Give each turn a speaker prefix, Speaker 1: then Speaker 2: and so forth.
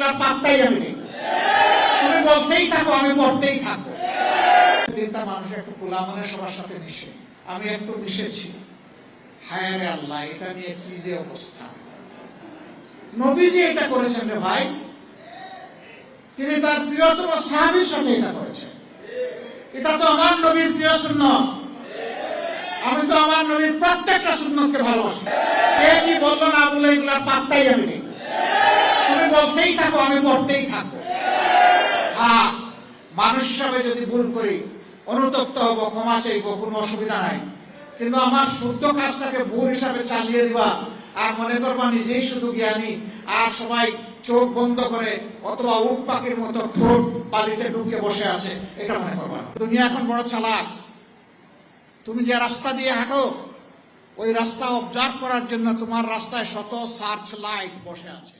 Speaker 1: এগুলা পাত্তাই আমি নেই। তুমি বলতেই থাকো, আমি পড়তেই থাকো। দিনটা মানুষ একটু খোলা মনে সবার সাথে মিশে, আমি একটু মিশেছি। হায় রে আল্লাহ, এটা নিয়ে কি যে অবস্থা। নবীজি এটা করেছেন রে ভাই, তিনি তার প্রিয়তম সাহাবীর সাথে এটা করেছেন। এটা তো আমার নবীর প্রিয় সুন্নাত। আমি তো আমার নবীর প্রত্যেকটা সুন্নতকে ভালোবাসি। কে কি বললো না বলে এগুলা পাত্তাই আমি নেই। তুমি বলতেই থাকো, আমি পড়তেই থাকো। হ্যাঁ, মানুষ হিসাবে যদি ভুল করি অনুতপ্ত হবো, ক্ষমা চাইবো, কোনো অসুবিধা নাই। কিন্তু আমার শুদ্ধ কাজটাকে ভুল হিসাবে চালিয়ে দিবা আর মনে করবা নিজেই শুধু জ্ঞানী, আর সবাই চোখ বন্ধ করে অথবা উট পাখির মতো ঠোঁট বালিতে ঢুকে বসে আছে, এটা মনে করবা না। দুনিয়া এখন বড় চালাক। তুমি যে রাস্তা দিয়ে হাঁটো ওই রাস্তা অবজার্ভ করার জন্য তোমার রাস্তায় শত সার্চ লাইট বসে আছে।